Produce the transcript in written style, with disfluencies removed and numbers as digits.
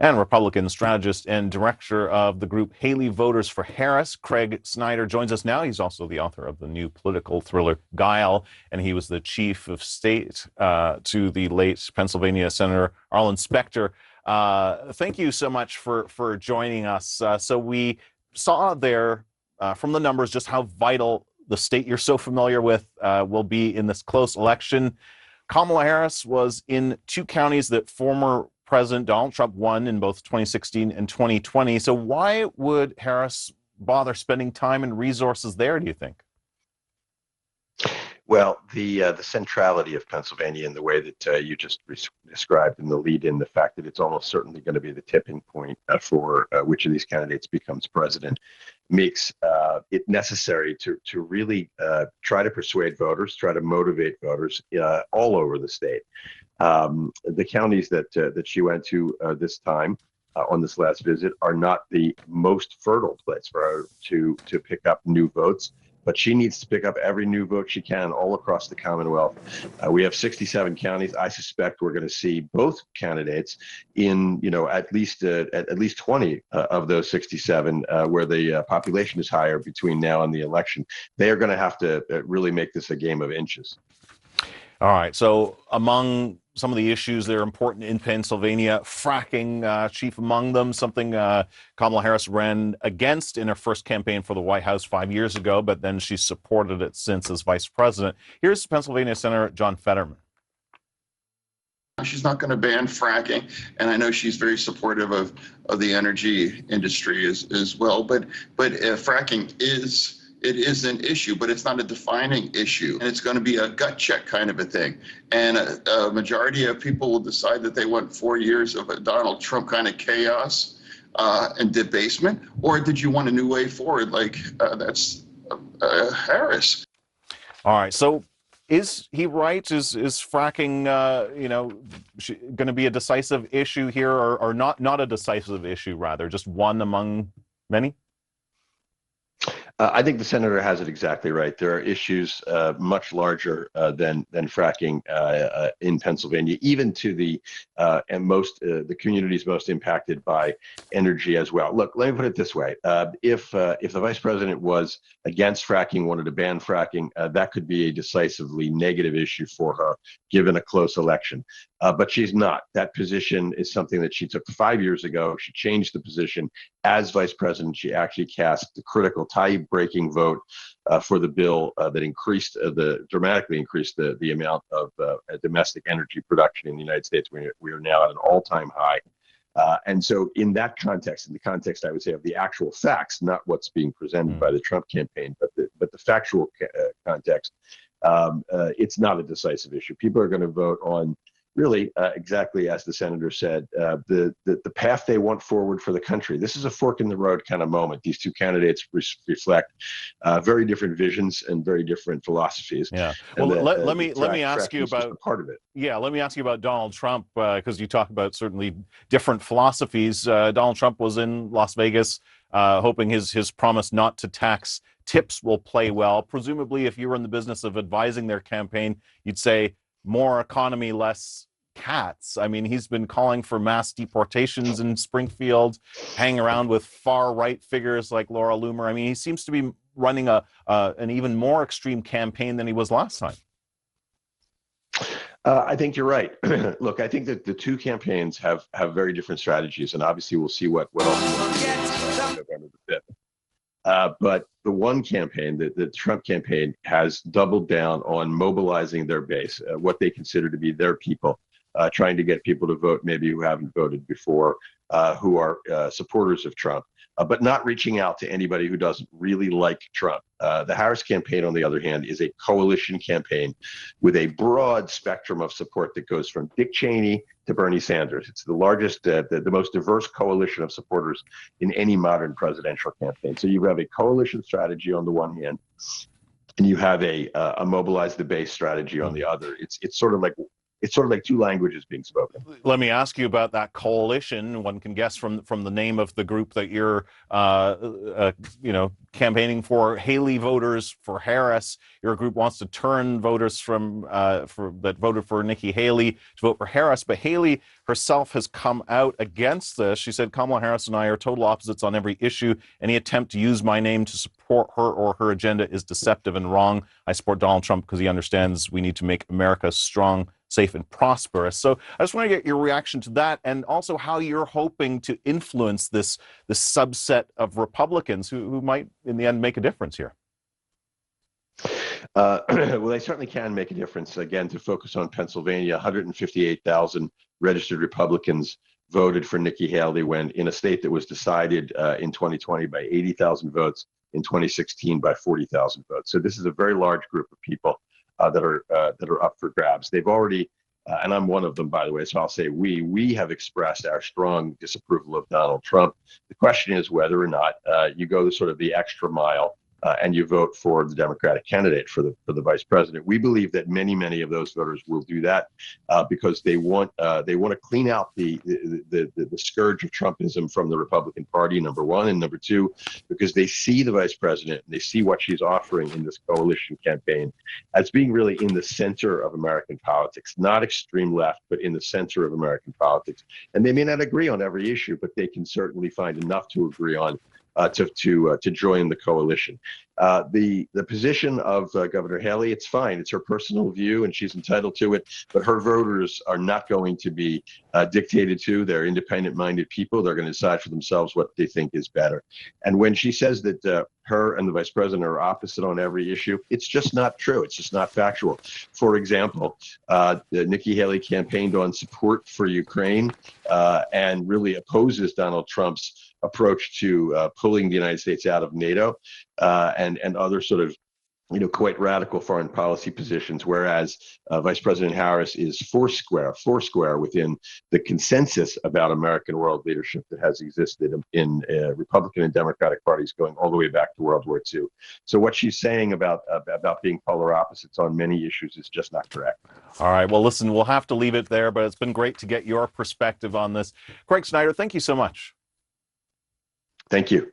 And Republican strategist and director of the group Haley Voters for Harris, Craig Snyder, joins us now. He's also the author of the new political thriller Guile, and he was the chief of state to the late Pennsylvania Senator Arlen Specter. Thank you so much for joining us. So we saw there from the numbers just how vital the state you're so familiar with will be in this close election. Kamala Harris was in two counties that former President Donald Trump won in both 2016 and 2020. So why would Harris bother spending time and resources there, do you think? Well, the centrality of Pennsylvania in the way that you just described in the lead-in, the fact that it's almost certainly going to be the tipping point for which of these candidates becomes president, makes it necessary to really try to persuade voters, try to motivate voters all over the state. The counties that she went to this time on this last visit are not the most fertile place for her to pick up new votes. But she needs to pick up every new vote she can all across the Commonwealth. We have 67 counties. I suspect we're going to see both candidates in, at least 20 of those 67 where the population is higher between now and the election. They are going to have to really make this a game of inches. All right. So among some of the issues that are important in Pennsylvania, fracking chief among them, something Kamala Harris ran against in her first campaign for the White House 5 years ago, but then she supported it since as vice president. Here's Pennsylvania Senator John Fetterman. She's not going to ban fracking, and I know she's very supportive of the energy industry as well. But fracking is an issue, but it's not a defining issue, and it's going to be a gut check kind of a thing. And a majority of people will decide that they want 4 years of a Donald Trump kind of chaos and debasement, or did you want a new way forward like that's Harris? All right, so. Is he right? Is fracking, going to be a decisive issue here, or not a decisive issue, rather, just one among many? I think the senator has it exactly right. There are issues much larger than fracking in Pennsylvania, even to the communities most impacted by energy as well. Look, let me put it this way: if the vice president was against fracking, wanted to ban fracking, that could be a decisively negative issue for her, given a close election. But she's not. That position is something that she took 5 years ago. She changed the position as vice president. She actually cast the critical tie-breaking vote for the bill that dramatically increased the amount of domestic energy production in the United States. We are now at an all-time high. And so in that context, in the context, I would say, of the actual facts, not what's being presented by the Trump campaign, but the factual context, it's not a decisive issue. People are going to vote on really, exactly as the senator said, the path they want forward for the country. This is a fork in the road kind of moment. These two candidates reflect very different visions and very different philosophies. Yeah. Well, let me ask you about part of it. Yeah, let me ask you about Donald Trump, because you talk about certainly different philosophies. Donald Trump was in Las Vegas, hoping his promise not to tax tips will play well. Presumably, if you were in the business of advising their campaign, you'd say more economy, less cats. I mean, he's been calling for mass deportations in Springfield, hanging around with far-right figures like Laura Loomer. I mean, he seems to be running an even more extreme campaign than he was last time. I think you're right. Look, I think that the two campaigns have very different strategies, and obviously we'll see what else on November the 5th. But the one campaign, the Trump campaign, has doubled down on mobilizing their base, what they consider to be their people, trying to get people to vote maybe who haven't voted before, who are supporters of Trump, but not reaching out to anybody who doesn't really like Trump. The Harris campaign, on the other hand, is a coalition campaign with a broad spectrum of support that goes from Dick Cheney to Bernie Sanders. It's the largest, the most diverse coalition of supporters in any modern presidential campaign. So you have a coalition strategy on the one hand, and you have a mobilize the base strategy on the other. It's sort of like it's sort of like two languages being spoken. Let me ask you about that coalition. One can guess from the name of the group that you're, campaigning for. Haley Voters for Harris. Your group wants to turn voters that voted for Nikki Haley to vote for Harris, but Haley herself has come out against this. She said, Kamala Harris and I are total opposites on every issue. Any attempt to use my name to support her or her agenda is deceptive and wrong. I support Donald Trump because he understands we need to make America strong, safe, and prosperous. So I just want to get your reaction to that, and also how you're hoping to influence this subset of Republicans who might, in the end, make a difference here. Well, they certainly can make a difference. Again, to focus on Pennsylvania, 158,000 registered Republicans voted for Nikki Haley when in a state that was decided in 2020 by 80,000 votes, in 2016 by 40,000 votes. So this is a very large group of people that are up for grabs. They've already, and I'm one of them, by the way, so I'll say we have expressed our strong disapproval of Donald Trump. The question is whether or not you go sort of the extra mile and you vote for the Democratic candidate for the vice president. We believe that many of those voters will do that because they want to clean out the scourge of Trumpism from the Republican Party, number one, and number two, because they see the vice president and they see what she's offering in this coalition campaign as being really in the center of American politics, not extreme left, but in the center of American politics. And they may not agree on every issue, but they can certainly find enough to agree on to join the coalition. The position of Governor Haley, it's fine. It's her personal view, and she's entitled to it. But her voters are not going to be dictated to. They're independent-minded people. They're going to decide for themselves what they think is better. And when she says that her and the vice president are opposite on every issue, it's just not true. It's just not factual. For example, Nikki Haley campaigned on support for Ukraine and really opposes Donald Trump's approach to pulling the United States out of NATO and other sort of quite radical foreign policy positions, whereas Vice President Harris is foursquare within the consensus about American world leadership that has existed in Republican and Democratic parties going all the way back to World War II. So what she's saying about being polar opposites on many issues is just not correct. All right. Well, listen, we'll have to leave it there, but it's been great to get your perspective on this. Craig Snyder, thank you so much. Thank you.